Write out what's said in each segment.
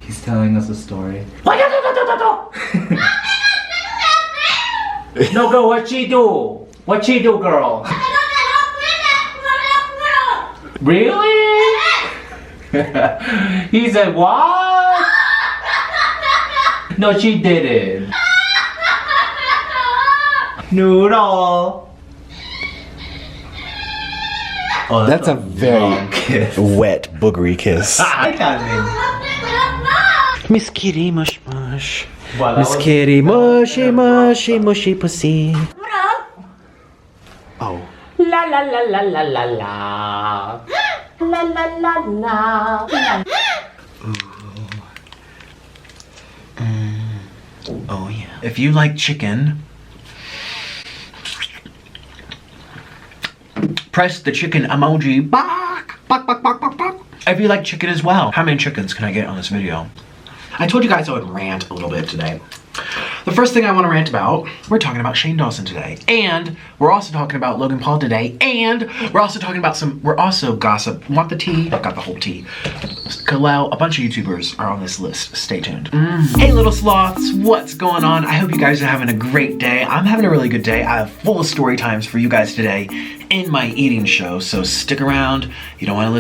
He's telling us a story. No, girl, what she do? What she do, girl? Really? He said, what? No, she didn't. Noodle. Oh, That's a very kiss. wet, boogery kiss. I got it. Miss Kitty Mush Mush. Wow, that Miss was- Kitty Mushy Mushy Mushy Pussy. Oh. La la la la la la la. La la la la. Oh yeah. If you like chicken, press the chicken emoji. Bark, bark, bark, bark, bark, bark. If you like chicken as well, how many chickens can I get on this video? I told you guys I would rant a little bit today. The first thing I want to rant about, we're talking about Shane Dawson today. And we're also talking about Logan Paul today. And we're also talking about we're also gossip. Want the tea? I've got the whole tea. Kelel, a bunch of YouTubers are on this list. Stay tuned. Hey little sloths, what's going on? I hope you guys are having a great day. I'm having a really good day. I have full of story times for you guys today in my eating show, so stick around. You don't want to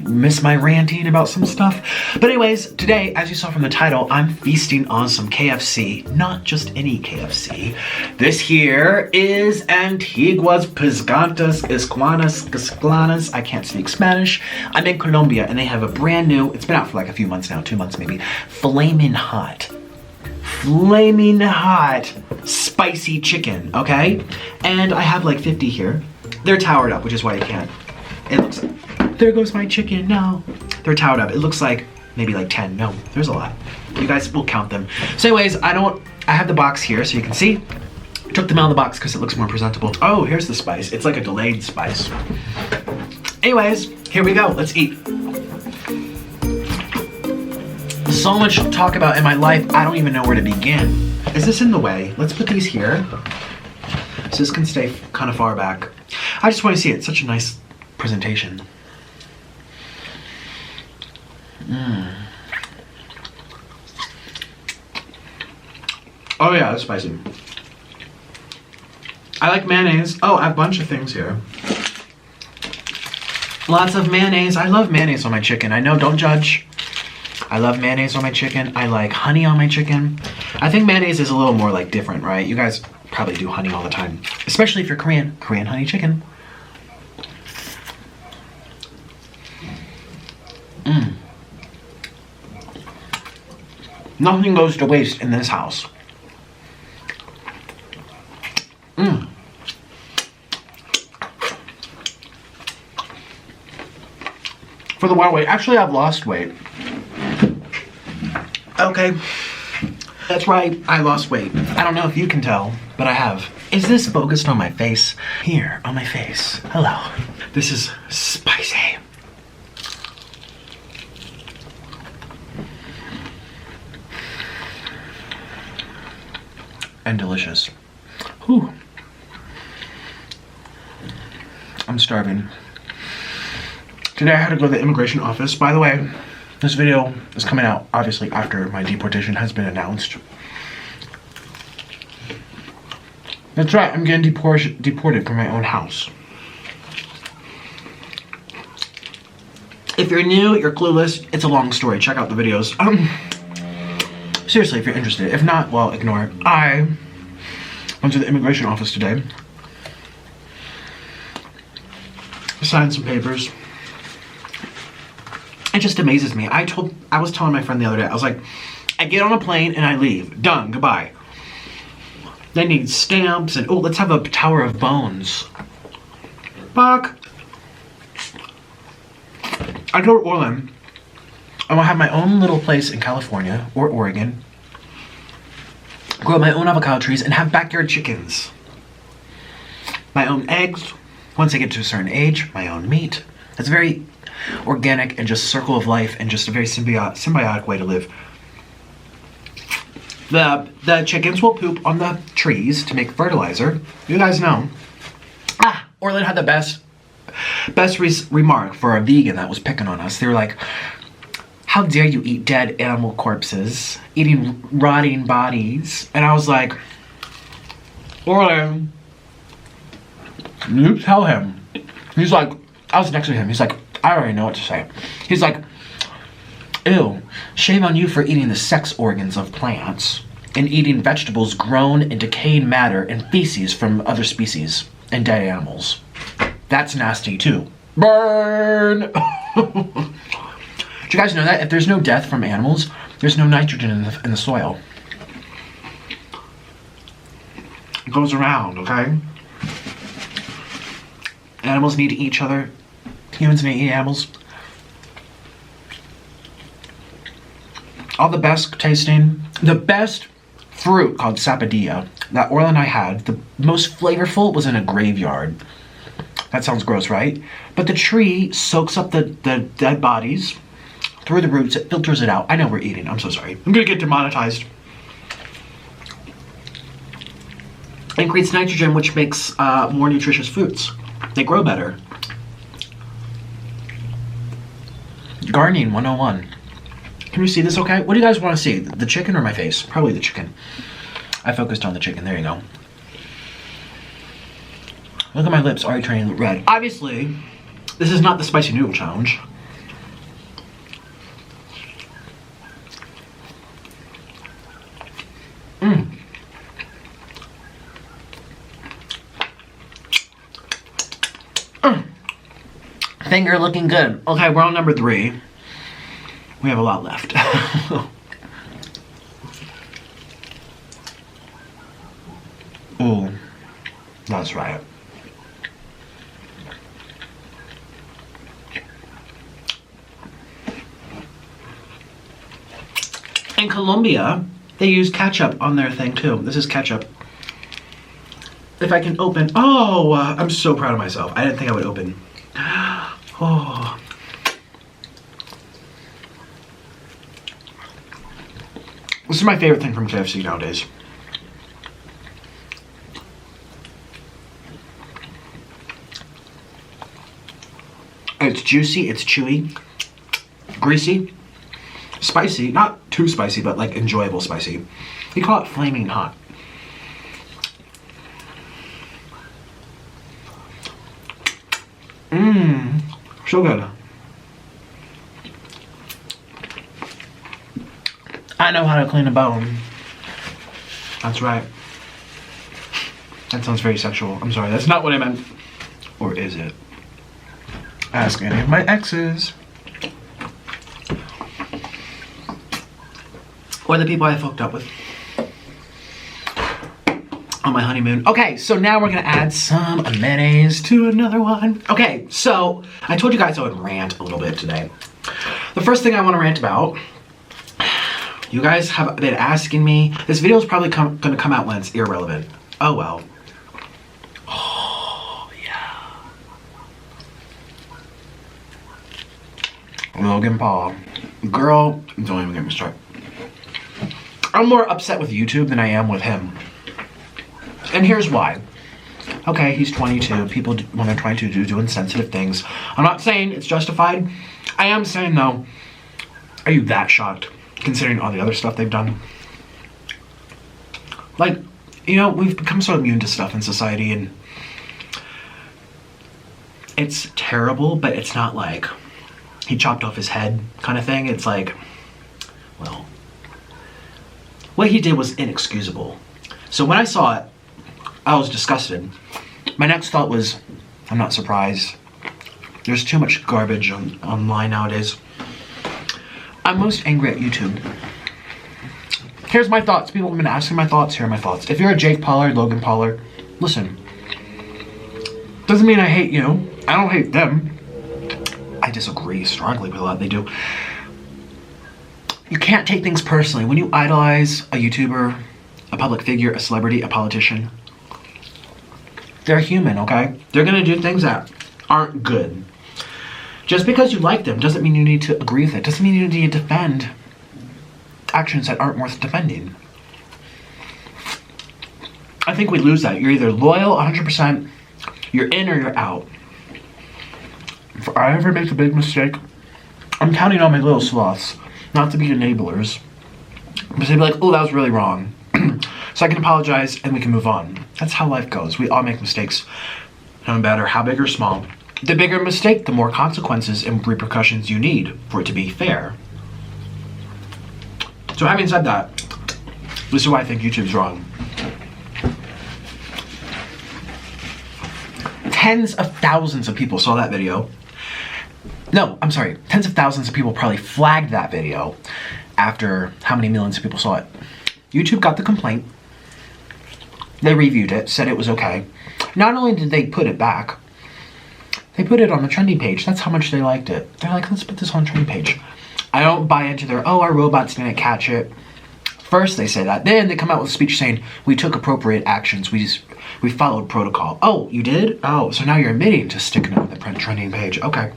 miss my ranting about some stuff. But anyways, today, as you saw from the title, I'm feasting on some KFC. Not just any KFC. This here is Antiguas Piscantas Escuanas. I can't speak Spanish. I'm in Colombia, and they have a brand new, it's been out for like a few months now, 2 months maybe, Flamin Hot spicy chicken, okay? And I have like 50 here. They're towered up, which is why you can't. It looks, there goes my chicken, no. They're towered up. It looks like maybe like 10. No, there's a lot. You guys will count them. So anyways, I have the box here so you can see. I took them out of the box because it looks more presentable. Oh, here's the spice. It's like a delayed spice. Anyways, here we go. Let's eat. So much to talk about in my life, I don't even know where to begin. Is this in the way? Let's put these here. So this can stay kind of far back. I just want to see it. Such a nice presentation. Oh yeah, that's spicy. I like mayonnaise. Oh, I have a bunch of things here. Lots of mayonnaise. I love mayonnaise on my chicken. I know, don't judge. I love mayonnaise on my chicken. I like honey on my chicken. I think mayonnaise is a little more like different, right? You guys probably do honey all the time. Especially if you're Korean. Korean honey chicken. Nothing goes to waste in this house. For the water weight, actually I've lost weight. Okay, that's right, I lost weight. I don't know if you can tell, but I have. Is this focused on my face? Here, on my face. Hello. This is spicy. And delicious. Whew. I'm starving. Today I had to go to the immigration office. By the way, this video is coming out obviously after my deportation has been announced. That's right, I'm getting deported from my own house. If you're new, you're clueless, it's a long story. Check out the videos. Seriously, if you're interested. If not, well, ignore it. I went to the immigration office today. Signed some papers. It just amazes me. I was telling my friend the other day, I was like, I get on a plane and I leave. Done, goodbye. They need stamps and, oh, let's have a tower of bones. Fuck. I told Orlin, I want to have my own little place in California or Oregon, grow my own avocado trees, and have backyard chickens. my own eggs. Once I get to a certain age, my own meat. It's very organic and just circle of life and just a very symbiotic way to live. The chickens will poop on the trees to make fertilizer. You guys know. Orland had the best remark for a vegan that was picking on us. They were like, how dare you eat dead animal corpses, eating rotting bodies? And I was like, Orland, you tell him. He's like, I was next to him. He's like, I already know what to say. He's like, ew, shame on you for eating the sex organs of plants and eating vegetables grown in decaying matter and feces from other species and dead animals. That's nasty too. Burn! Do you guys know that if there's no death from animals, there's no nitrogen in the soil? It goes around, okay? Animals need to eat each other. Humans need to eat animals. All the best tasting, the best fruit called sapadilla that Orla and I had, the most flavorful was in a graveyard. That sounds gross, right? But the tree soaks up the dead bodies through the roots, it filters it out. I know we're eating, I'm so sorry. I'm gonna get demonetized. It creates nitrogen, which makes more nutritious foods. They grow better. Gardening 101. Can you see this okay? What do you guys want to see? The chicken or my face? Probably the chicken. I focused on the chicken. There you go. Look at my lips already turning red. Obviously, this is not the spicy noodle challenge. Finger looking good. Okay, we're on number 3. We have a lot left. Ooh, that's right. In Colombia, they use ketchup on their thing too. This is ketchup. If I can open, I'm so proud of myself. I didn't think I would open. Oh. This is my favorite thing from KFC nowadays. It's juicy, it's chewy, greasy, spicy, not too spicy, but like enjoyable spicy. We call it Flamin Hot. So good. I know how to clean a bone. That's right. That sounds very sexual. I'm sorry, that's not what I meant. Or is it? Ask any of my exes. Or the people I hooked up with on my honeymoon. Okay, so now we're gonna add some mayonnaise to another one. Okay, so I told you guys I would rant a little bit today. The first thing I want to rant about, you guys have been asking me, this video is probably gonna come out when it's irrelevant. Oh well. Oh yeah. Logan Paul. Girl, don't even get me started. I'm more upset with YouTube than I am with him. And here's why. Okay, he's 22. People when they're 22 do insensitive things. I'm not saying it's justified. I am saying though, are you that shocked considering all the other stuff they've done? Like, you know, we've become so immune to stuff in society and it's terrible, but it's not like he chopped off his head kind of thing. It's like, well, what he did was inexcusable. So when I saw it, I was disgusted. My next thought was, I'm not surprised. There's too much garbage online nowadays. I'm most angry at YouTube. Here's my thoughts. People have been asking my thoughts. Here are my thoughts. If you're a Jake Paul, Logan Paul, listen. Doesn't mean I hate you. I don't hate them. I disagree strongly with a lot they do. You can't take things personally. When you idolize a YouTuber, a public figure, a celebrity, a politician, They're human, okay? They're gonna do things that aren't good. Just because you like them doesn't mean you need to agree with it. Doesn't mean you need to defend actions that aren't worth defending. I think we lose that. You're either loyal 100%, you're in or you're out. If I ever make a big mistake, I'm counting on my little sloths not to be enablers. But they'd be like, oh, that was really wrong. So I can apologize and we can move on. That's how life goes. We all make mistakes, no matter how big or small. The bigger mistake, the more consequences and repercussions you need for it to be fair. So having said that, this is why I think YouTube's wrong. Tens of thousands of people saw that video. No, I'm sorry. Tens of thousands of people probably flagged that video after how many millions of people saw it. YouTube got the complaint. They reviewed it, said it was okay. Not only did they put it back, they put it on the trending page. That's how much they liked it. They're like, let's put this on the trending page. I don't buy into their, oh, our robots didn't catch it. First they say that. Then they come out with a speech saying, we took appropriate actions. We followed protocol. Oh, you did? Oh, so now you're admitting to sticking it on the trending page. Okay.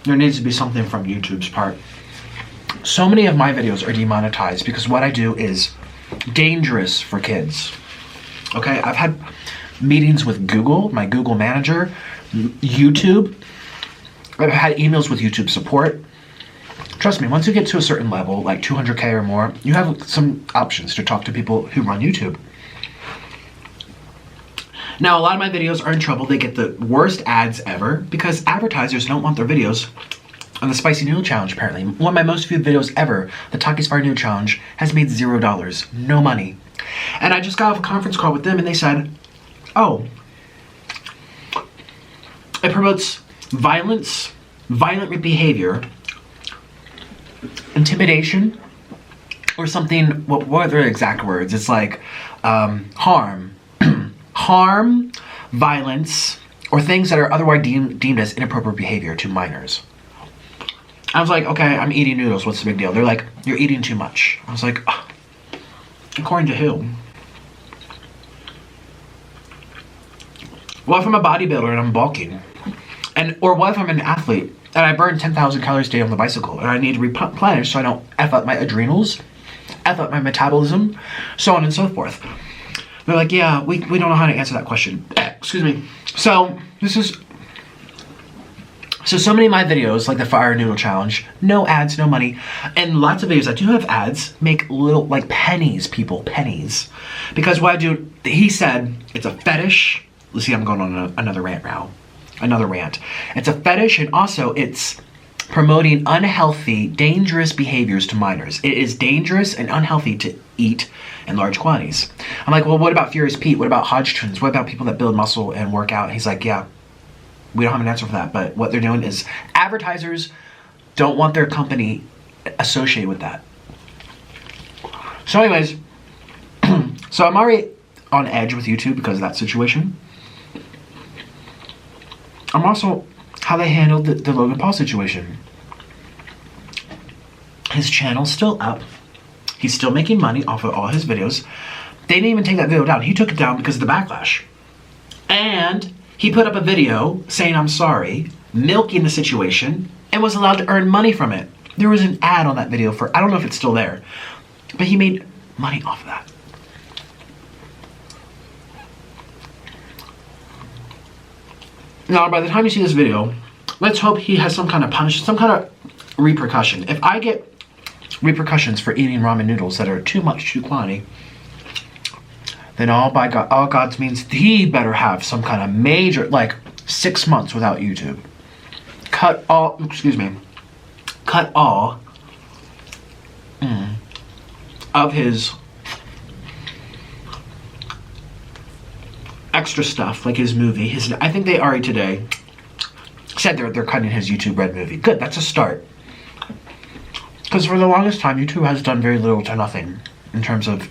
There needs to be something from YouTube's part. So many of my videos are demonetized because what I do is dangerous for kids. Okay, I've had meetings with Google, my Google manager, YouTube. I've had emails with YouTube support. Trust me, once you get to a certain level, like 200K or more, you have some options to talk to people who run YouTube. Now, a lot of my videos are in trouble. They get the worst ads ever because advertisers don't want their videos on the Spicy Noodle Challenge, apparently. One of my most viewed videos ever, the Takis Fire Noodle Challenge, has made $0. No money. And I just got off a conference call with them and they said, oh, it promotes violence, violent behavior, intimidation, or something, what are their exact words? It's like harm, violence, or things that are otherwise deemed as inappropriate behavior to minors. I was like, okay, I'm eating noodles, what's the big deal? They're like, you're eating too much. I was like, oh, according to who? What if I'm a bodybuilder and I'm bulking? Or what if I'm an athlete and I burn 10,000 calories a day on the bicycle and I need to replenish so I don't F up my adrenals, F up my metabolism, so on and so forth. They're like, yeah, we don't know how to answer that question. Excuse me. So many of my videos, like the Fire Noodle Challenge, no ads, no money. And lots of videos that do have ads make little, like pennies, people, pennies. Because what I do, he said, it's a fetish. Let's see, I'm going on another rant now. Another rant. It's a fetish and also it's promoting unhealthy, dangerous behaviors to minors. It is dangerous and unhealthy to eat in large quantities. I'm like, well, what about Furious Pete? What about Hodgkins? What about people that build muscle and work out? And he's like, yeah, we don't have an answer for that. But what they're doing is advertisers don't want their company associated with that. So anyways, so I'm already on edge with YouTube because of that situation. I'm also how they handled the Logan Paul situation. His channel's still up. He's still making money off of all his videos. They didn't even take that video down. He took it down because of the backlash. And he put up a video saying, I'm sorry, milking the situation, and was allowed to earn money from it. There was an ad on that video for, I don't know if it's still there, but he made money off of that. Now, by the time you see this video, let's hope he has some kind of punishment, some kind of repercussion. If I get repercussions for eating ramen noodles that are too much, too quantity, then all God's means he better have some kind of major, like 6 months without YouTube. Cut all of his extra stuff, like his movie. I think they already today said they're cutting his YouTube Red movie. Good, that's a start. Because for the longest time, YouTube has done very little to nothing in terms of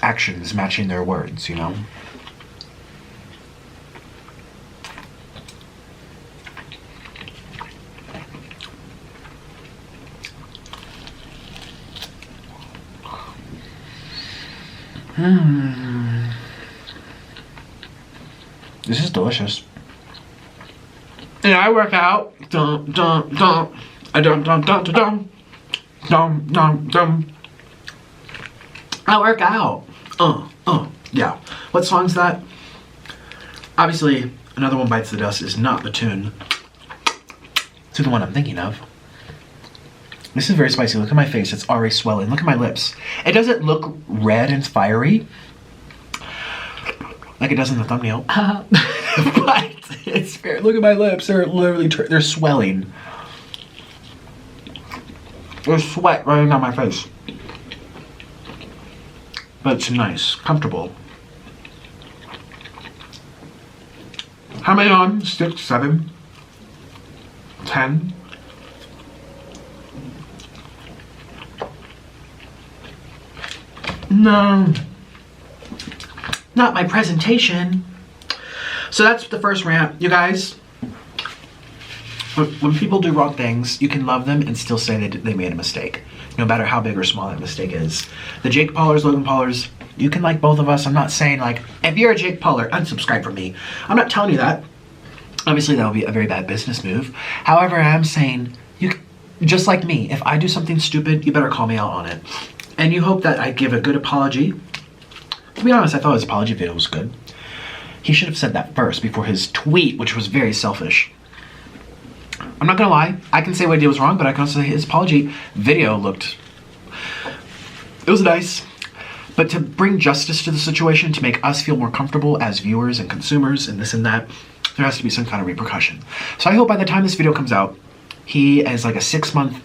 actions matching their words, you know? This is delicious. And I work out. Dum dum dum. Dum dum dum dum. Dum dum dum. I work out. Yeah. What song's that? Obviously, Another One Bites the Dust is not the tune to the one I'm thinking of. This is very spicy. Look at my face. It's already swelling. Look at my lips. It doesn't look red and fiery like it does in the thumbnail. But it's fair. Look at my lips. They're literally, they're swelling. There's sweat running down my face. But it's nice, comfortable. How many on? 6, 7, 10. No, not my presentation. So that's the first rant, you guys. When people do wrong things, you can love them and still say they made a mistake, no matter how big or small that mistake is. The Jake Paulers, Logan Paulers, you can like both of us. I'm not saying like, if you're a Jake Pauler, unsubscribe from me. I'm not telling you that. Obviously, that would be a very bad business move. However, I am saying, just like me, if I do something stupid, you better call me out on it. And you hope that I give a good apology. To be honest, I thought his apology video was good. He should have said that first before his tweet, which was very selfish. I'm not gonna lie, I can say what he did was wrong, but I can also say his apology video it was nice. But to bring justice to the situation, to make us feel more comfortable as viewers and consumers and this and that, there has to be some kind of repercussion. So I hope by the time this video comes out, he is like a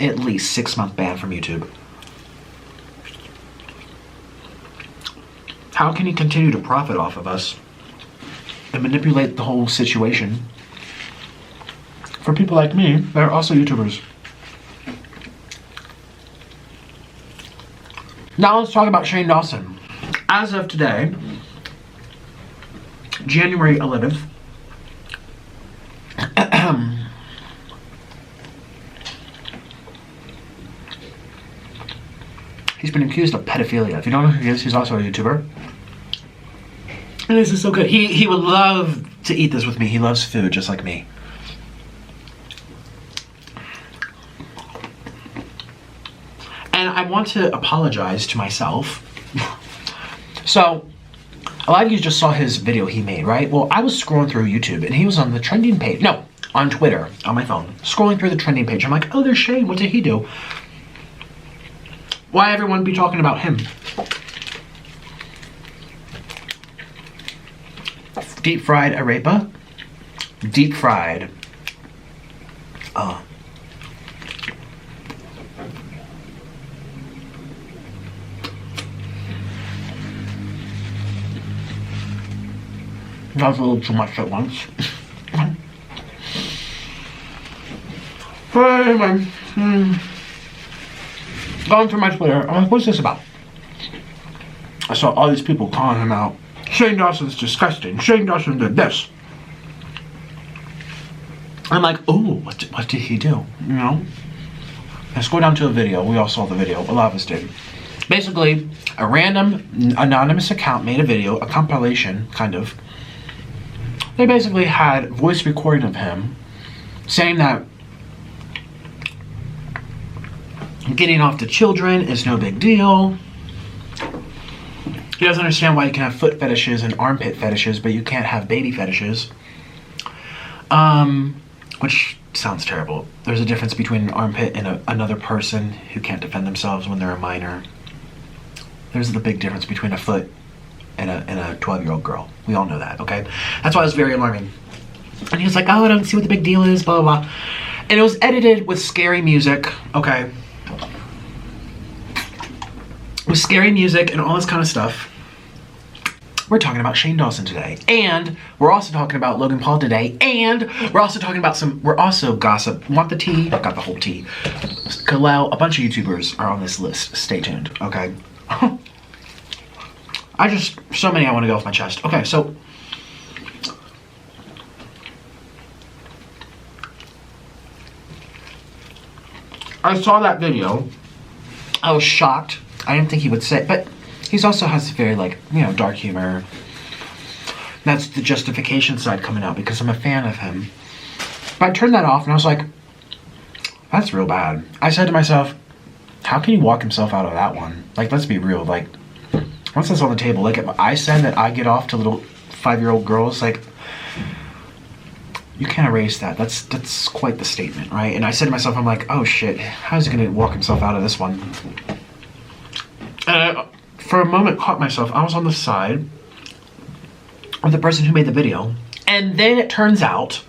at least 6 month ban from YouTube. How can he continue to profit off of us and manipulate the whole situation for people like me that are also YouTubers? Now let's talk about Shane Dawson. As of today, January 11th, he's been accused of pedophilia. If you don't know who he is, he's also a YouTuber. And this is so good. He would love to eat this with me. He loves food just like me. And I want to apologize to myself. So, a lot of you just saw his video he made, right? Well, I was scrolling through YouTube and he was on the trending page. No, on Twitter, on my phone. Scrolling through the trending page. I'm like, oh, there's Shane. What did he do? Why everyone be talking about him? Deep fried arepa. Deep fried. That was a little too much at once. But anyway, going through my Twitter, I'm like, what's this about? I saw all these people calling him out. Shane Dawson's disgusting. Shane Dawson did this. I'm like, oh, what did he do? You know? Let's go down to a video. We all saw the video. A lot of us did. Basically, a random anonymous account made a video, a compilation, kind of. They basically had voice recording of him saying that getting off the children is no big deal. He doesn't understand why you can have foot fetishes and armpit fetishes, but you can't have baby fetishes. Which sounds terrible. There's a difference between an armpit and another person who can't defend themselves when they're a minor. There's the big difference between a foot and a 12-year-old girl. We all know that, okay? That's why it was very alarming. And he was like, oh, I don't see what the big deal is, blah, blah, blah. And it was edited with scary music, okay? With scary music and all this kind of stuff. We're talking about Shane Dawson today. And we're also talking about Logan Paul today. And we're also talking about we're also gossip. Want the tea? I've got the whole tea. Kelel, a bunch of YouTubers are on this list. Stay tuned, okay? So many I want to get off my chest. Okay, so. I saw that video. I was shocked. I didn't think he would say it, but He also has very, like, you know, dark humor. That's the justification side coming out because I'm a fan of him. But I turned that off and I was like, that's real bad. I said to myself, how can he walk himself out of that one? Like, let's be real. Like, once that's on the table, like, if I said that I get off to little 5-year-old girls, like, you can't erase that. That's quite the statement, right? And I said to myself, I'm like, oh shit, how's he gonna walk himself out of this one? And I, for a moment, caught myself. I was on the side of the person who made the video, and then it turns out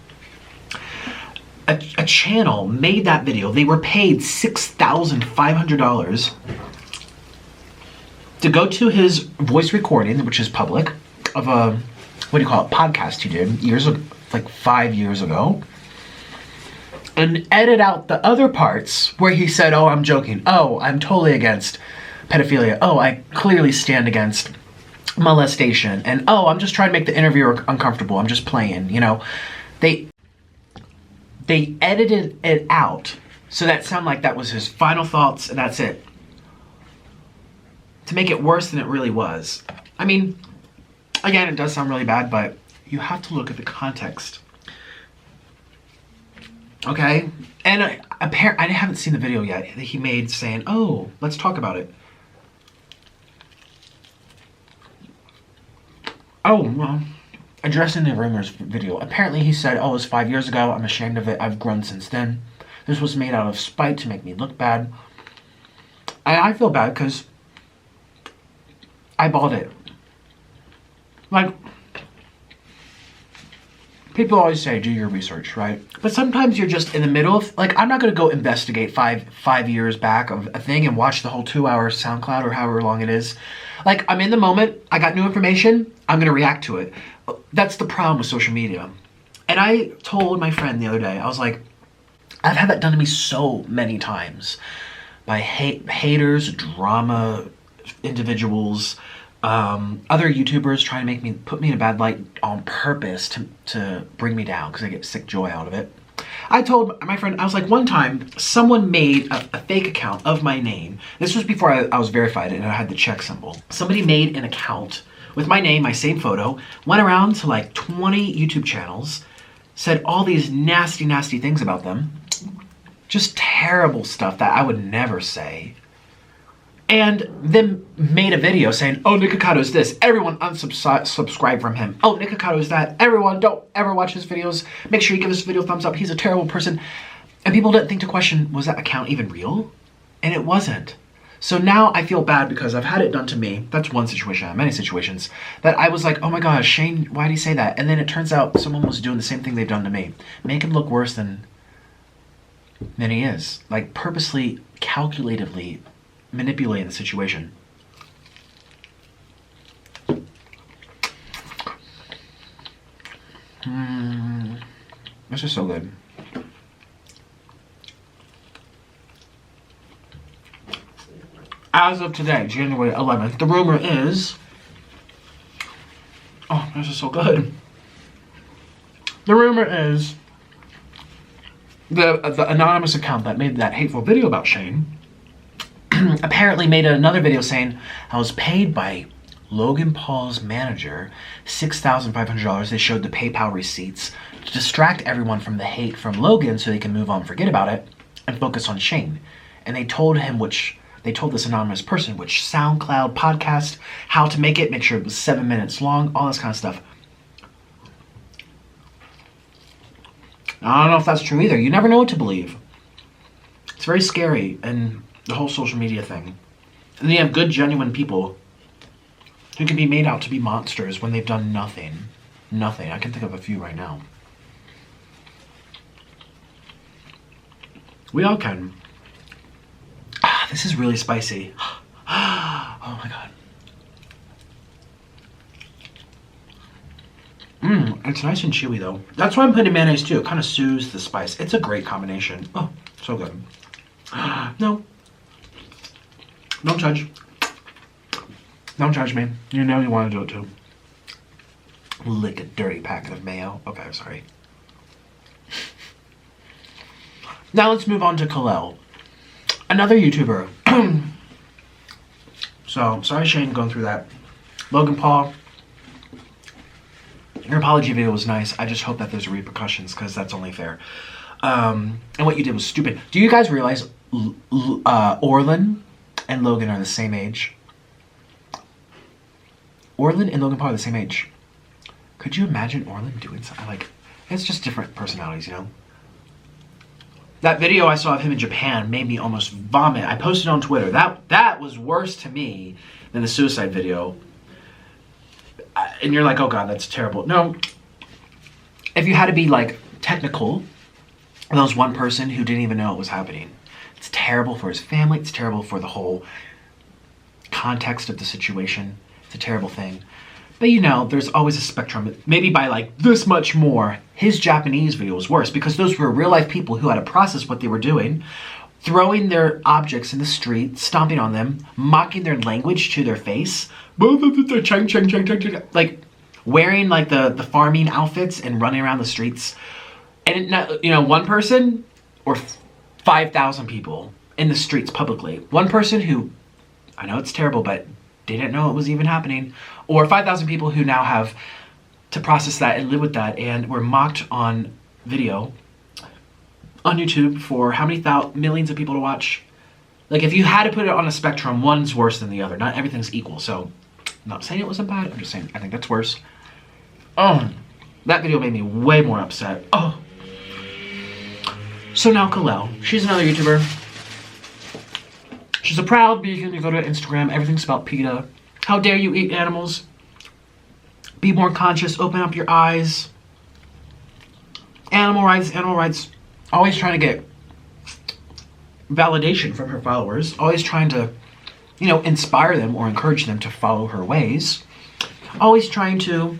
a channel made that video. They were paid $6,500 to go to his voice recording, which is public, of a, what do you call it, podcast he did years ago, like 5 years ago, and edit out the other parts where he said, oh, I'm joking. Oh, I'm totally against pedophilia. Oh, I clearly stand against molestation. And oh, I'm just trying to make the interviewer uncomfortable. I'm just playing, you know. They edited it out so that it sounded like that was his final thoughts and that's it. To make it worse than it really was. I mean, again, it does sound really bad, but you have to look at the context. Okay? And I haven't seen the video yet that he made saying, oh, let's talk about it. Oh, well, addressing the rumors video. Apparently he said, oh, it was 5 years ago. I'm ashamed of it. I've grown since then. This was made out of spite to make me look bad. I feel bad because I bought it. Like, people always say, do your research, right? But sometimes you're just in the middle of, like, I'm not going to go investigate five years back of a thing and watch the whole 2-hour SoundCloud or however long it is. Like, I'm in the moment, I got new information, I'm going to react to it. That's the problem with social media. And I told my friend the other day, I was like, I've had that done to me so many times by haters, drama individuals, other YouTubers trying to put me in a bad light on purpose to bring me down because I get sick joy out of it. I told my friend, I was like, one time someone made a fake account of my name. This was before I was verified and I had the check symbol. Somebody made an account with my name, my same photo, went around to like 20 YouTube channels, said all these nasty, nasty things about them. Just terrible stuff that I would never say. And then made a video saying, oh, Nikocato's this. Everyone unsubscribe from him. Oh, Nikocato's that. Everyone don't ever watch his videos. Make sure you give this video a thumbs up. He's a terrible person. And people didn't think to question, was that account even real? And it wasn't. So now I feel bad because I've had it done to me. That's one situation, many situations, that I was like, oh my gosh, Shane, why did he say that? And then it turns out someone was doing the same thing they've done to me. Make him look worse than he is. Like purposely, calculatively manipulating the situation. This is so good. As of today, January 11th, the rumor is... Oh, this is so good. The rumor is the anonymous account that made that hateful video about Shane apparently made another video saying, I was paid by Logan Paul's manager $6,500. They showed the PayPal receipts to distract everyone from the hate from Logan so they can move on, forget about it, and focus on Shane. And they told this anonymous person which SoundCloud podcast, how to make sure it was 7 minutes long, all this kind of stuff. I don't know if that's true either. You never know what to believe. It's very scary, and the whole social media thing. And then you have good, genuine people who can be made out to be monsters when they've done nothing. Nothing. I can think of a few right now. We all can. This is really spicy. Oh my god. It's nice and chewy though. That's why I'm putting mayonnaise too. It kind of soothes the spice. It's a great combination. Oh, so good. No. Don't judge. Don't judge me. You know you want to do it too. Lick a dirty packet of mayo. Okay, I'm sorry. Now let's move on to Kelel. Another YouTuber. So, sorry Shane going through that. Logan Paul, your apology video was nice. I just hope that there's repercussions, because that's only fair. And what you did was stupid. Do you guys realize Orlin and Logan are the same age? Orlin and Logan Paul are the same age. Could you imagine Orlin doing something like... It's just different personalities, you know? That video I saw of him in Japan made me almost vomit. I posted on Twitter. That was worse to me than the suicide video. And you're like, oh God, that's terrible. No. If you had to be like technical, there was one person who didn't even know it was happening. It's terrible for his family. It's terrible for the whole context of the situation. It's a terrible thing. But you know, there's always a spectrum. Maybe by like this much more. His Japanese video was worse because those were real life people who had to process what they were doing, throwing their objects in the street, stomping on them, mocking their language to their face, like wearing like the farming outfits and running around the streets. And you know, one person or 5,000 people in the streets publicly. One person who, I know it's terrible, but didn't know it was even happening, or 5,000 people who now have to process that and live with that, and were mocked on video on YouTube for how many millions of people to watch. Like, if you had to put it on a spectrum, one's worse than the other. Not everything's equal. So I'm not saying it wasn't bad, I'm just saying I think that's worse. That video made me way more upset. So now Kelel, she's another YouTuber. She's a proud vegan. You go to Instagram, everything's about PETA. How dare you eat animals? Be more conscious, open up your eyes. Animal rights. Always trying to get validation from her followers. Always trying to, you know, inspire them or encourage them to follow her ways. Always trying to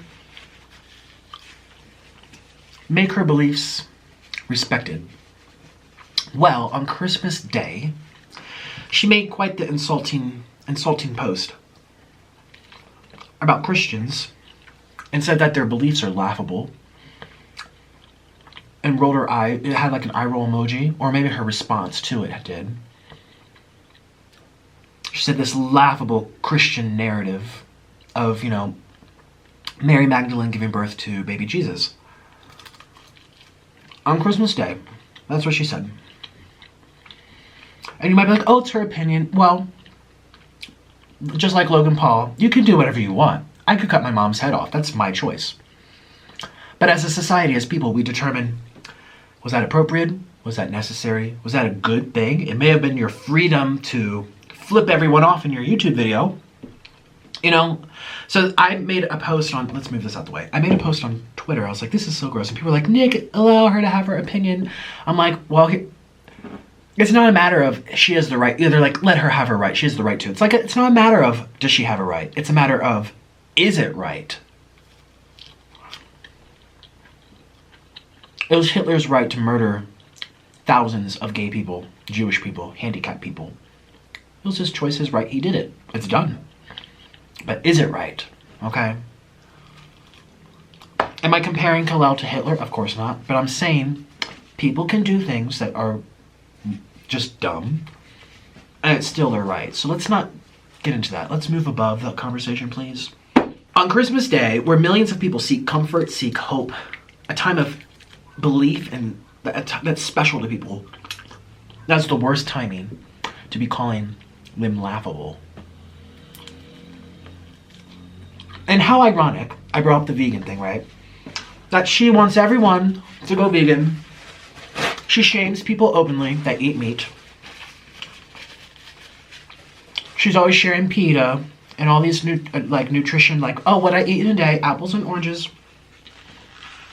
make her beliefs respected. Well, on Christmas Day, she made quite the insulting post about Christians and said that their beliefs are laughable, and rolled her eye. It had like an eye roll emoji, or maybe her response to it did. She said this laughable Christian narrative of, you know, Mary Magdalene giving birth to baby Jesus on Christmas Day. That's what she said. And you might be like, oh, it's her opinion. Well, just like Logan Paul, you can do whatever you want. I could cut my mom's head off. That's my choice. But as a society, as people, we determine, was that appropriate? Was that necessary? Was that a good thing? It may have been your freedom to flip everyone off in your YouTube video. You know? So I made a post on, let's move this out the way. I made a post on Twitter. I was like, this is so gross. And people were like, Nick, allow her to have her opinion. I'm like, well, it's not a matter of she has the right. Either like, let her have her right. She has the right to. It's like, it's not a matter of does she have a right. It's a matter of, is it right? It was Hitler's right to murder thousands of gay people, Jewish people, handicapped people. It was his choice, his right. He did it. It's done. But is it right? Okay. Am I comparing Kelel to Hitler? Of course not. But I'm saying people can do things that are just dumb, and it's still their right. So let's not get into that. Let's move above that conversation, please. On Christmas Day, where millions of people seek comfort, seek hope, a time of belief, and that's special to people, that's the worst timing to be calling them laughable. And how ironic, I brought up the vegan thing, right? That she wants everyone to go vegan. She shames people openly that eat meat. She's always sharing PETA and all these nutrition, like, oh, what I eat in a day, apples and oranges.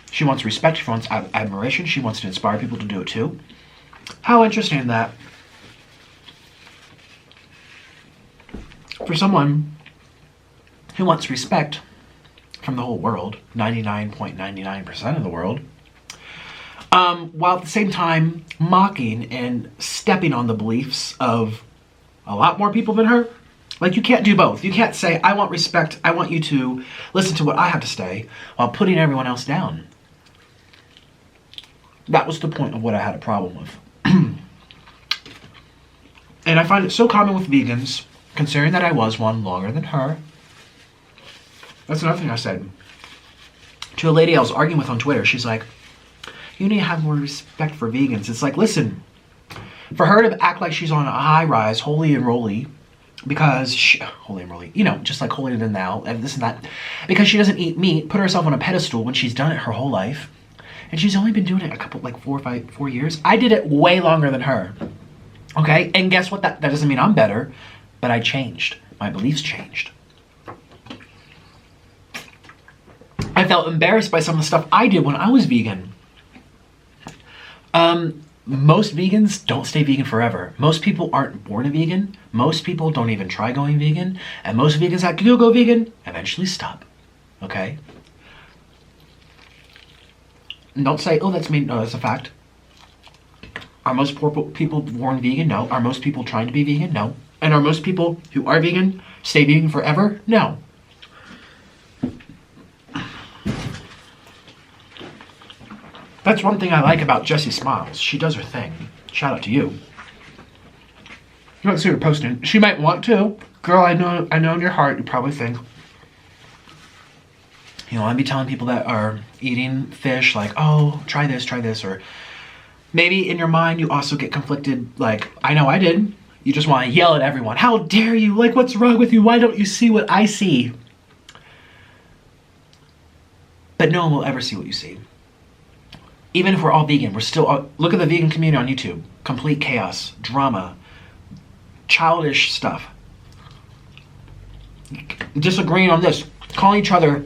She wants respect, she wants admiration, she wants to inspire people to do it too. How interesting that for someone who wants respect from the whole world, 99.99% of the world, while at the same time mocking and stepping on the beliefs of a lot more people than her. Like, you can't do both. You can't say, I want respect, I want you to listen to what I have to say, while putting everyone else down. That was the point of what I had a problem with. And I find it so common with vegans considering that I was one longer than her. That's another thing I said. To a lady I was arguing with on Twitter, she's like, you need to have more respect for vegans. It's like, listen, for her to act like she's on a high rise, holy and roly, because holy and roly, you know, just like holier than thou, and this and that, because she doesn't eat meat, put herself on a pedestal when she's done it her whole life, and she's only been doing it a couple, like 4 years. I did it way longer than her, okay? And guess what? That doesn't mean I'm better, but I changed. My beliefs changed. I felt embarrassed by some of the stuff I did when I was vegan. Most vegans don't stay vegan forever. Most people aren't born a vegan. Most people don't even try going vegan. And most vegans that do go vegan eventually stop. Okay? And don't say, oh, that's me. No, that's a fact. Are most people born vegan? No. Are most people trying to be vegan? No. And are most people who are vegan stay vegan forever? No. That's one thing I like about Jessie Smiles. She does her thing. Shout out to you. You don't see her posting. She might want to. Girl, I know in your heart you probably think, you know, I'd be telling people that are eating fish like, oh, try this, or maybe in your mind you also get conflicted like, I know I did. You just want to yell at everyone. How dare you? Like, what's wrong with you? Why don't you see what I see? But no one will ever see what you see. Even if we're all vegan, we're still, look at the vegan community on YouTube. Complete chaos, drama, childish stuff. Disagreeing on this, calling each other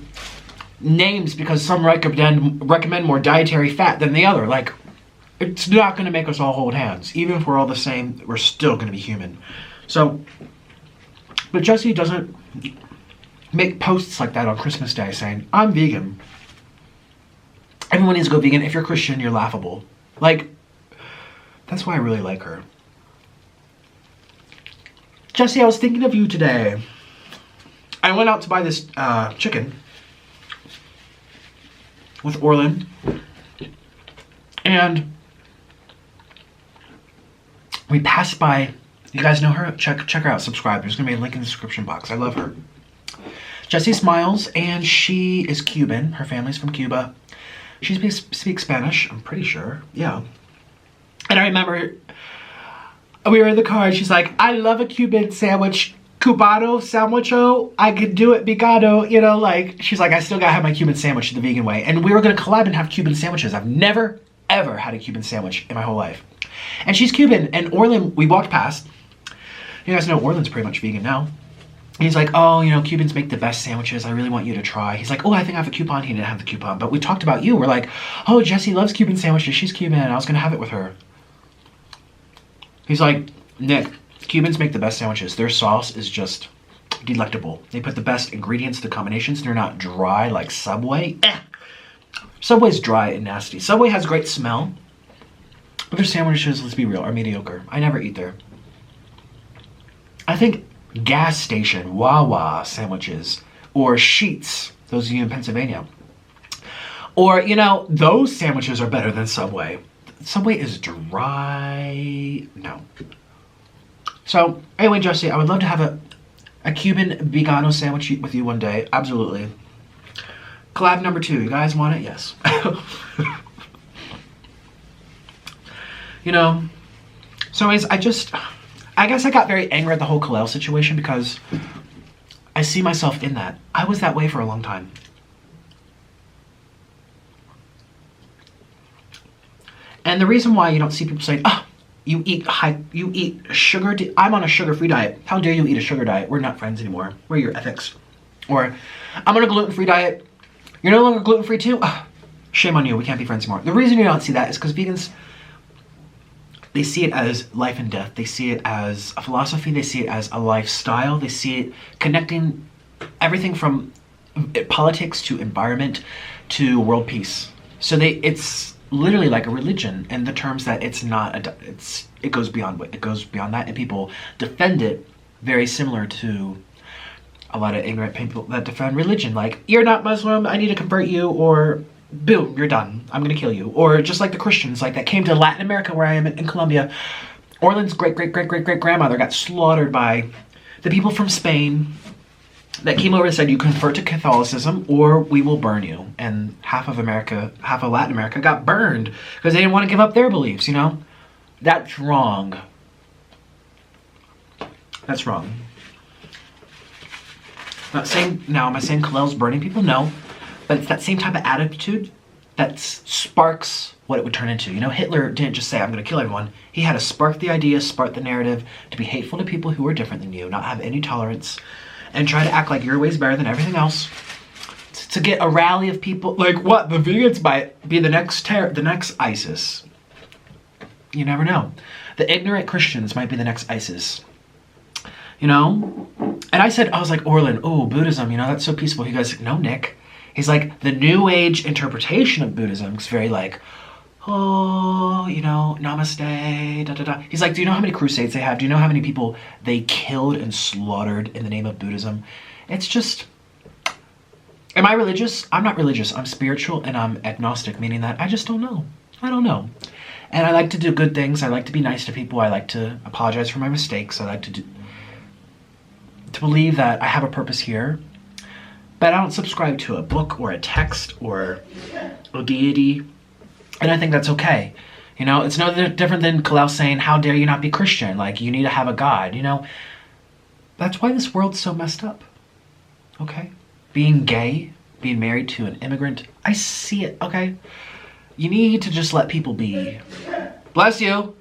names because some recommend more dietary fat than the other. Like, it's not going to make us all hold hands. Even if we're all the same, we're still going to be human. So, but Jessie doesn't make posts like that on Christmas Day saying, I'm vegan. Everyone needs to go vegan. If you're Christian, you're laughable. Like, that's why I really like her. Jessie, I was thinking of you today. I went out to buy this chicken with Orlin. And we passed by, you guys know her? Check her out, subscribe. There's going to be a link in the description box. I love her. Jessie Smiles, and she is Cuban. Her family's from Cuba. She speaks Spanish, I'm pretty sure. Yeah. And I remember we were in the car and she's like, I love a Cuban sandwich. Cubano sandwicho. I could do it picado. You know, like, she's like, I still gotta have my Cuban sandwich the vegan way. And we were gonna collab and have Cuban sandwiches. I've never, ever had a Cuban sandwich in my whole life. And she's Cuban. And Orlin, we walked past. You guys know Orlin's pretty much vegan now. He's like, oh, you know, Cubans make the best sandwiches. I really want you to try. He's like, oh, I think I have a coupon. He didn't have the coupon. But we talked about you. We're like, oh, Jessie loves Cuban sandwiches. She's Cuban. I was going to have it with her. He's like, Nick, Cubans make the best sandwiches. Their sauce is just delectable. They put the best ingredients, the combinations. They're not dry like Subway. Subway's dry and nasty. Subway has great smell. But their sandwiches, let's be real, are mediocre. I never eat there. I think gas station Wawa sandwiches or Sheetz, those of you in Pennsylvania, or, you know, those sandwiches are better than Subway. Subway is dry. No. So anyway, Jessie, I would love to have a Cuban vegano sandwich with you one day. Absolutely. Collab number 2. You guys want it? Yes. You know, so anyways, I guess I got very angry at the whole Kelel situation because I see myself in that. I was that way for a long time. And the reason why you don't see people saying, oh, you eat sugar, I'm on a sugar-free diet. How dare you eat a sugar diet? We're not friends anymore. Where are your ethics? Or, I'm on a gluten-free diet. You're no longer gluten-free too? Oh, shame on you, we can't be friends anymore. The reason you don't see that is because vegans, they see it as life and death. They see it as a philosophy. They see it as a lifestyle. They see it connecting everything from politics to environment to world peace. So it's literally like a religion in the terms that it's not it goes beyond that, and people defend it very similar to a lot of ignorant people that defend religion. Like, you're not Muslim, I need to convert you, or boom, you're done, I'm gonna kill you. Or just like the Christians, like, that came to Latin America, where I am in Colombia. Orlin's great grandmother got slaughtered by the people from Spain that came over and said, you convert to Catholicism or we will burn you. And half of Latin America got burned because they didn't want to give up their beliefs, you know? That's wrong. That's wrong. Not saying, now am I saying Kelel's burning people? No. But it's that same type of attitude that sparks what it would turn into. You know, Hitler didn't just say, I'm going to kill everyone. He had to spark the idea, spark the narrative, to be hateful to people who are different than you, not have any tolerance, and try to act like your way's better than everything else. To get a rally of people, like what? The vegans might be the next ISIS. You never know. The ignorant Christians might be the next ISIS. You know? And I was like, Orlin, oh, Buddhism, you know, that's so peaceful. He goes, no, Nick. He's like, the New Age interpretation of Buddhism is very like, oh, you know, namaste, da da da. He's like, do you know how many crusades they have? Do you know how many people they killed and slaughtered in the name of Buddhism? It's just, am I religious? I'm not religious. I'm spiritual and I'm agnostic, meaning that I just don't know. I don't know. And I like to do good things. I like to be nice to people. I like to apologize for my mistakes. I like to believe that I have a purpose here. But I don't subscribe to a book or a text or a deity. And I think that's okay. You know, it's no different than Kelel saying, how dare you not be Christian? Like, you need to have a God, you know? That's why this world's so messed up. Okay? Being gay, being married to an immigrant, I see it, okay? You need to just let people be. Bless you.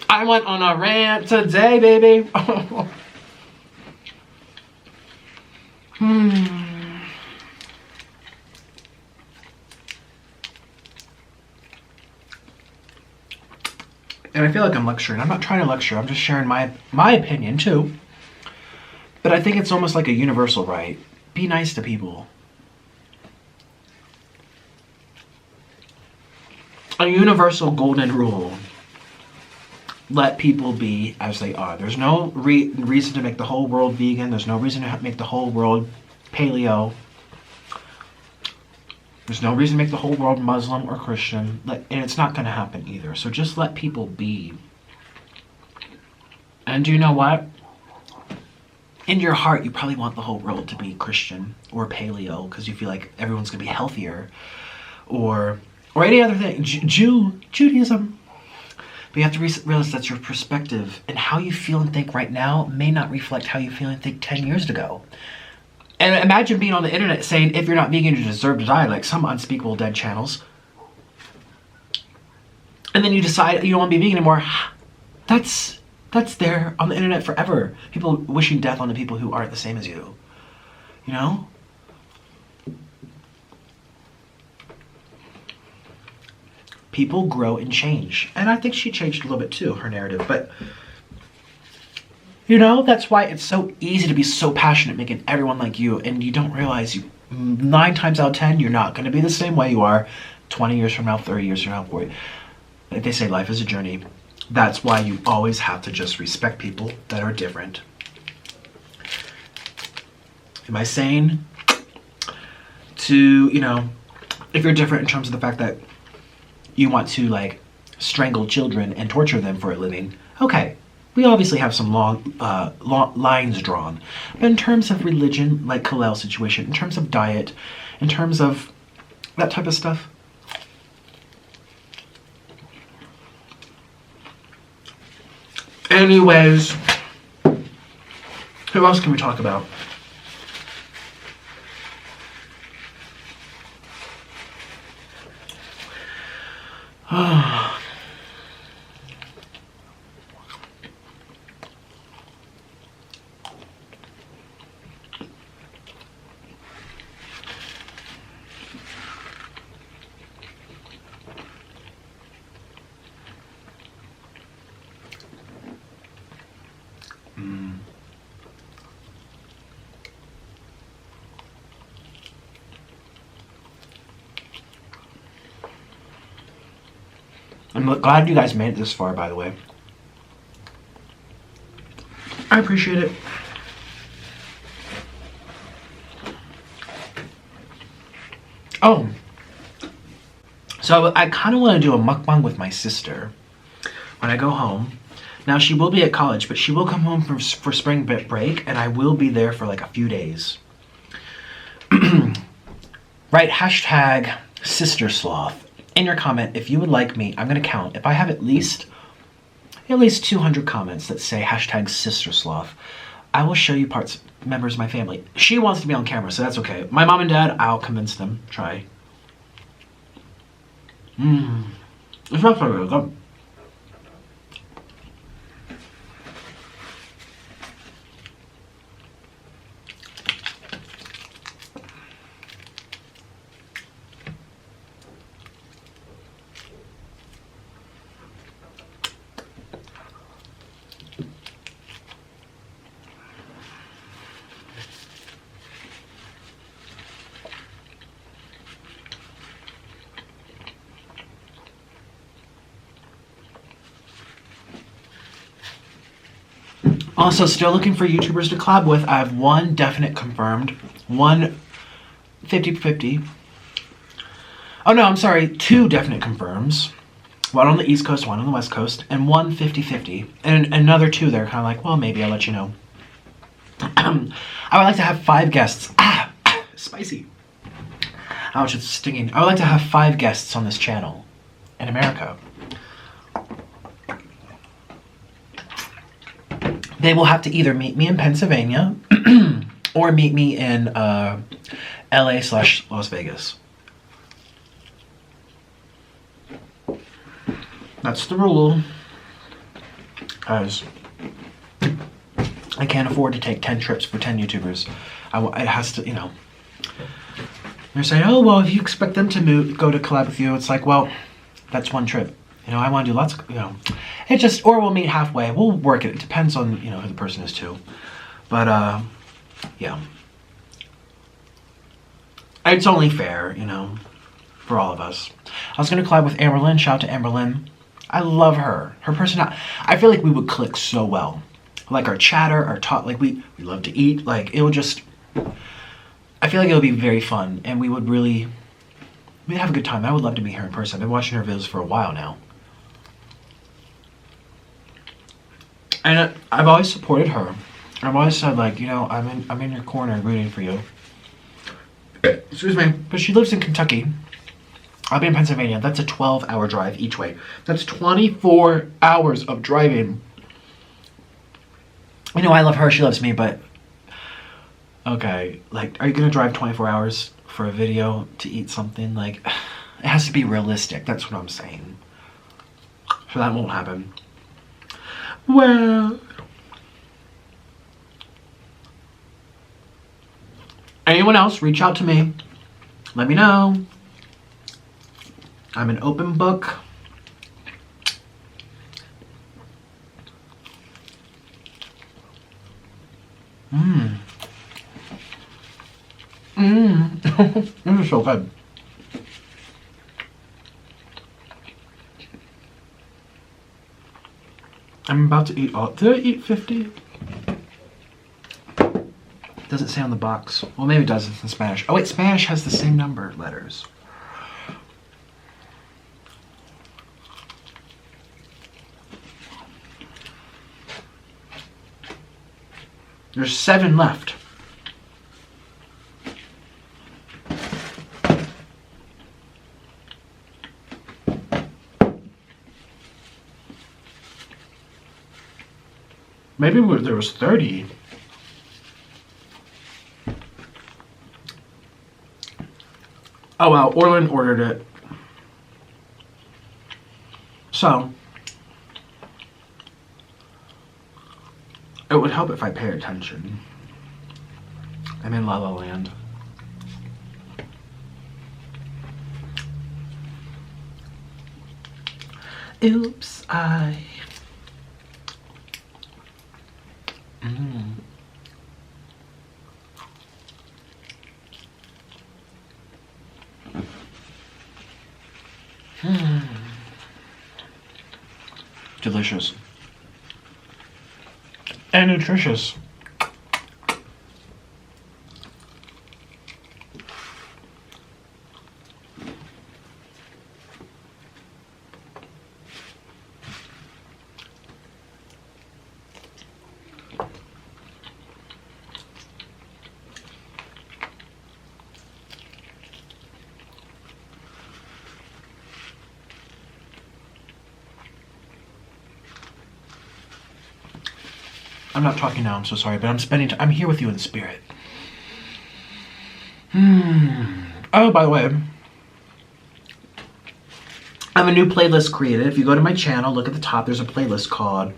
I went on a rant today, baby. And I feel like I'm lecturing. I'm not trying to lecture. I'm just sharing my opinion too. But I think it's almost like a universal right. Be nice to people. A universal golden rule. Let people be as they are. There's no reason to make the whole world vegan. There's no reason to make the whole world paleo. There's no reason to make the whole world Muslim or Christian. And it's not going to happen either. So just let people be. And do you know what? In your heart, you probably want the whole world to be Christian or paleo because you feel like everyone's going to be healthier. Or any other thing. Judaism. But you have to realize that's your perspective, and how you feel and think right now may not reflect how you feel and think 10 years ago. And imagine being on the internet saying, if you're not vegan, you deserve to die, like some unspeakable dead channels. And then you decide you don't want to be vegan anymore. That's there on the internet forever. People wishing death on the people who aren't the same as you. You know? People grow and change. And I think she changed a little bit too, her narrative. But, you know, that's why it's so easy to be so passionate making everyone like you. And you don't realize 9 times out of 10, you're not going to be the same way you are 20 years from now, 30 years from now, 40. Like they say, life is a journey. That's why you always have to just respect people that are different. Am I saying to, you know, if you're different in terms of the fact that you want to like strangle children and torture them for a living, okay, we obviously have some long lines drawn. But in terms of religion, like Kelel's situation, in terms of diet, in terms of that type of stuff, anyways, who else can we talk about? I'm glad you guys made it this far, by the way. I appreciate it. Oh. So I kind of want to do a mukbang with my sister when I go home. Now she will be at college, but she will come home for spring break, and I will be there for like a few days. Write hashtag sister sloth in your comment if you would like me. I'm gonna count. If I have at least 200 comments that say hashtag sister sloth, I will show you members of my family. She wants to be on camera, so that's okay. My mom and dad, I'll convince them. Try. It's not so really good. Also, still looking for YouTubers to collab with. I have one definite confirmed, one 50-50. Oh no, I'm sorry, two definite confirms. One on the East Coast, one on the West Coast, and one 50-50. And another two that are kind of like, well, maybe I'll let you know. I would like to have 5 guests. Spicy. Ouch, it's stinging. I would like to have 5 guests on this channel in America. They will have to either meet me in Pennsylvania or meet me in LA/Las Vegas. That's the rule. Guys, I can't afford to take 10 trips for 10 YouTubers. It has to, you know. They're saying, oh, well, if you expect them to go to collab with you, it's like, well, that's one trip. You know, I want to do lots of, you know, it just, or we'll meet halfway. We'll work it. It depends on, you know, who the person is too. But, yeah. It's only fair, you know, for all of us. I was going to collab with Amberlynn. Shout out to Amberlynn. I love her. Her personality. I feel like we would click so well. Like our chatter, our talk, like we love to eat. Like, it would just, I feel like it would be very fun. And we'd have a good time. I would love to meet her in person. I've been watching her videos for a while now. And I've always supported her. I've always said, like, you know, I'm in your corner rooting for you. Excuse me. But she lives in Kentucky. I'll be in Pennsylvania. That's a 12-hour drive each way. That's 24 hours of driving. You know, I love her. She loves me, but... Okay, like, are you going to drive 24 hours for a video to eat something? Like, it has to be realistic. That's what I'm saying. So that won't happen. Well, anyone else, reach out to me. Let me know. I'm an open book. This is so good. I'm about to eat all. Did I eat 50? Doesn't say on the box. Well, maybe it does. It's in Spanish. Oh wait, Spanish has the same number of letters. There's 7 left. Maybe there was 30. Oh well, Orlin ordered it. So, it would help if I pay attention. I'm in La La Land. Oops, Delicious. And nutritious. I'm not talking now, I'm so sorry, but I'm here with you in spirit. Oh, by the way, I have a new playlist created. If you go to my channel, look at the top, there's a playlist called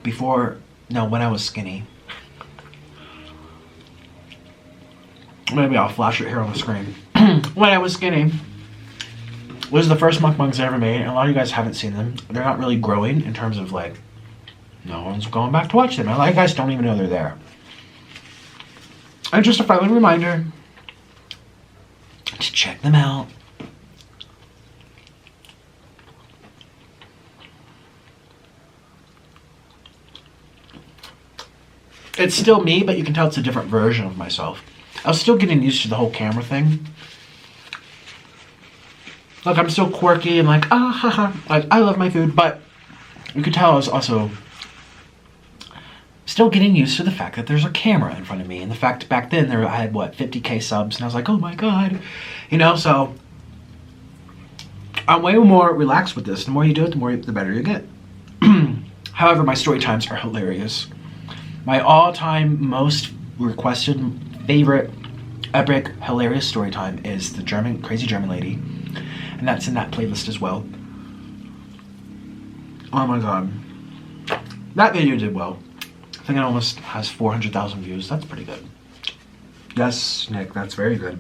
When I Was Skinny. Maybe I'll flash it here on the screen. When I Was Skinny was the first mukbangs I ever made, and a lot of you guys haven't seen them. They're not really growing in terms of like, no one's going back to watch them. A lot of you guys don't even know they're there. And just a friendly reminder to check them out. It's still me, but you can tell it's a different version of myself. I was still getting used to the whole camera thing. Like, I'm still quirky and like, haha, like, I love my food, but you could tell I was also still getting used to the fact that there's a camera in front of me, and the fact back then I had, what, 50K subs, and I was like, oh my god, you know, so I'm way more relaxed with this. The more you do it, the better you get. However, my story times are hilarious. My all-time most requested favorite epic hilarious story time is the crazy German lady, and that's in that playlist as well. Oh my god, that video did well. I think it almost has 400,000 views. That's pretty good. Yes, Nick, that's very good.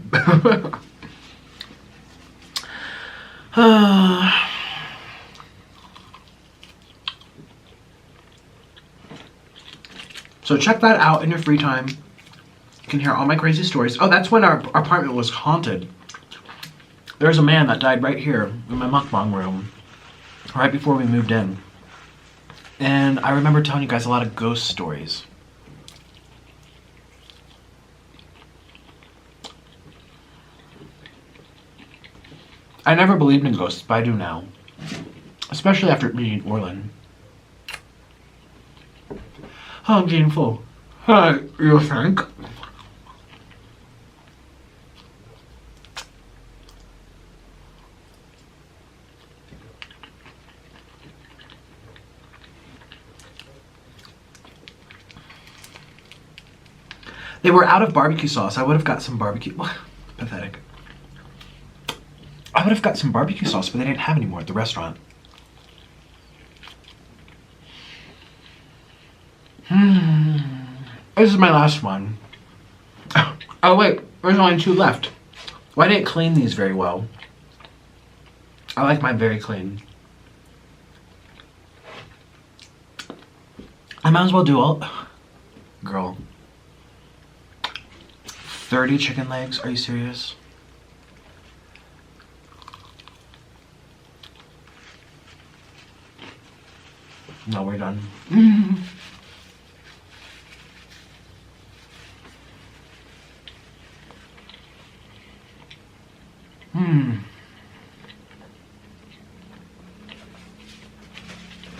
So check that out in your free time. You can hear all my crazy stories. Oh, that's when our apartment was haunted. There's a man that died right here in my mukbang room, right before we moved in. And I remember telling you guys a lot of ghost stories. I never believed in ghosts, but I do now. Especially after meeting Orlin. Oh, I'm getting full. Hi, you think? They were out of barbecue sauce. I would have got some barbecue. Pathetic. I would have got some barbecue sauce, but they didn't have any more at the restaurant. This is my last one. Oh wait, there's only 2 left. Well, I didn't clean these very well. I like mine very clean. I might as well do all... Girl. 30 chicken legs? Are you serious? No, we're done.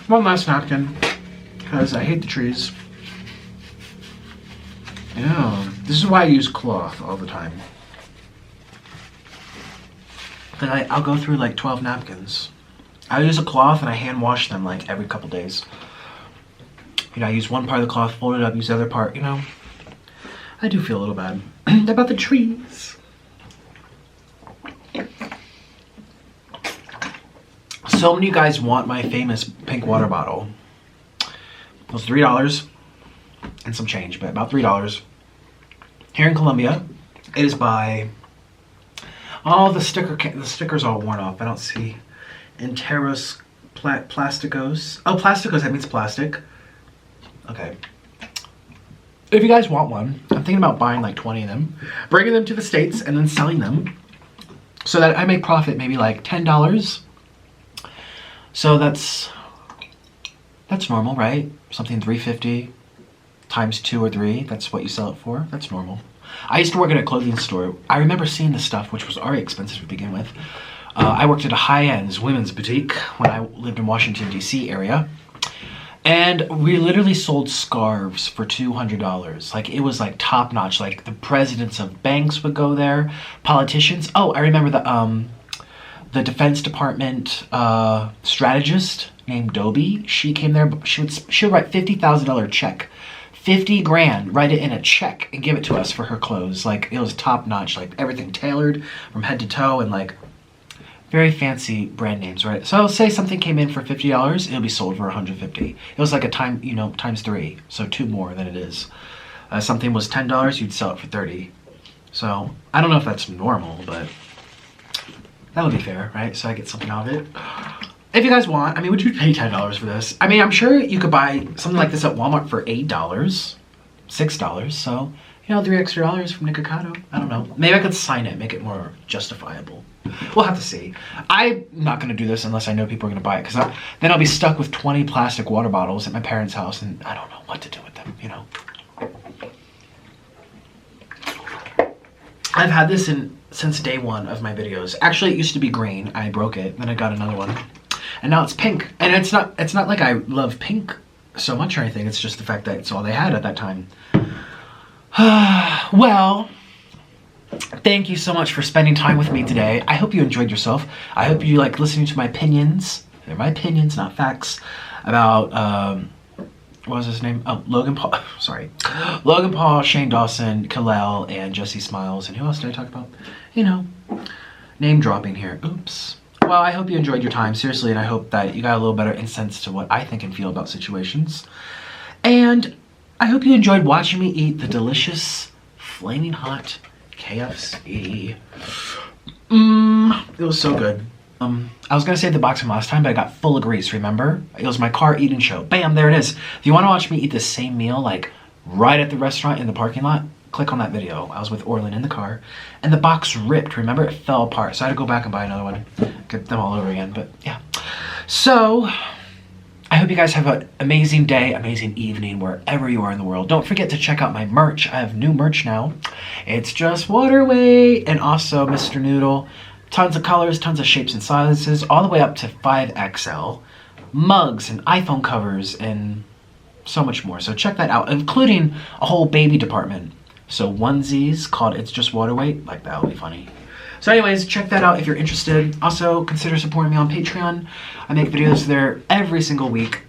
One last napkin, because I hate the trees. Yeah, this is why I use cloth all the time. Then I'll go through like 12 napkins. I use a cloth and I hand wash them like every couple days. You know, I use one part of the cloth, fold it up, use the other part, you know. I do feel a little bad about the trees. So many of you guys want my famous pink water bottle. It was $3 and some change, but about $3. Here in Colombia, it is by... Oh, the sticker's all worn off. I don't see... Enteros Plasticos. Oh, Plasticos, that means plastic. Okay. If you guys want one, I'm thinking about buying like 20 of them, bringing them to the States, and then selling them so that I make profit maybe like $10. So that's normal, right? Something $3.50 times 2 or 3. That's what you sell it for. That's normal. I used to work at a clothing store. I remember seeing this stuff, which was already expensive to begin with. I worked at a high-end women's boutique when I lived in Washington, D.C. area. And we literally sold scarves for $200. Like, it was like top-notch. Like, the presidents of banks would go there. Politicians. Oh, I remember the Defense Department strategist named Dobie. She came there. She would write $50,000 check 50 grand, write it in a check and give it to us for her clothes. Like, it was top notch, like everything tailored from head to toe and like very fancy brand names, right? So say something came in for $50, it'll be sold for $150. It was like a times 3, so 2 more than it is. Something was $10, you'd sell it for $30. So I don't know if that's normal, but that would be fair, right? So I get something out of it. If you guys want, I mean, would you pay $10 for this? I mean, I'm sure you could buy something like this at Walmart for $8, $6. So, you know, $3 extra from Nikocado. I don't know. Maybe I could sign it, make it more justifiable. We'll have to see. I'm not going to do this unless I know people are going to buy it, because then I'll be stuck with 20 plastic water bottles at my parents' house, and I don't know what to do with them, you know. I've had this since day one of my videos. Actually, it used to be green. I broke it. Then I got another one. And now it's pink. And it's not like I love pink so much or anything. It's just the fact that it's all they had at that time. Well, thank you so much for spending time with me today. I hope you enjoyed yourself. I hope you like listening to my opinions. They're my opinions, not facts. About, what was his name? Oh, Logan Paul. Sorry. Logan Paul, Shane Dawson, Kelel, and Jesse Smiles. And who else did I talk about? You know, name dropping here. Oops. Well, I hope you enjoyed your time, seriously, and I hope that you got a little better insight to what I think and feel about situations. And I hope you enjoyed watching me eat the delicious, flaming hot KFC. It was so good. I was gonna save the box from last time, but I got full of grease, remember? It was my car eating show. Bam, there it is. If you wanna watch me eat the same meal, like right at the restaurant in the parking lot, click on that video. I was with Orlin in the car, and the box ripped, remember? It fell apart, so I had to go back and buy another one. Get them all over again, but yeah. So, I hope you guys have an amazing day, amazing evening, wherever you are in the world. Don't forget to check out my merch. I have new merch now. It's just water weight, and also Mr. Noodle. Tons of colors, tons of shapes and sizes, all the way up to 5XL. Mugs and iPhone covers and so much more. So check that out, including a whole baby department. So onesies called It's Just Water Weight. Like, that would be funny. So anyways, check that out if you're interested. Also, consider supporting me on Patreon. I make videos there every single week.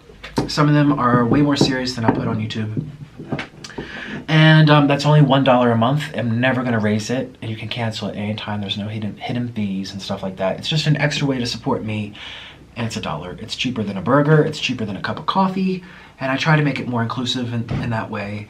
Some of them are way more serious than I put on YouTube. And that's only $1 a month. I'm never going to raise it, and you can cancel it anytime. There's no hidden fees and stuff like that. It's just an extra way to support me, and it's $1. It's cheaper than a burger. It's cheaper than a cup of coffee, and I try to make it more inclusive in that way.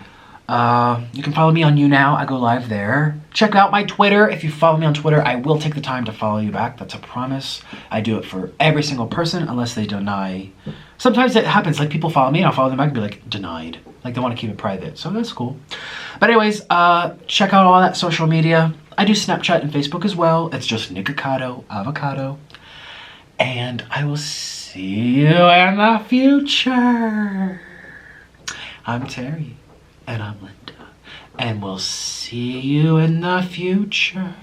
You can follow me on YouNow. I go live there. Check out my Twitter. If you follow me on Twitter, I will take the time to follow you back. That's a promise. I do it for every single person unless they deny. Sometimes it happens, like people follow me and I'll follow them back and be like, denied. Like they want to keep it private. So that's cool. But anyways, check out all that social media. I do Snapchat and Facebook as well. It's just Nikocado Avocado. And I will see you in the future. I'm Terry. And I'm Linda. And we'll see you in the future.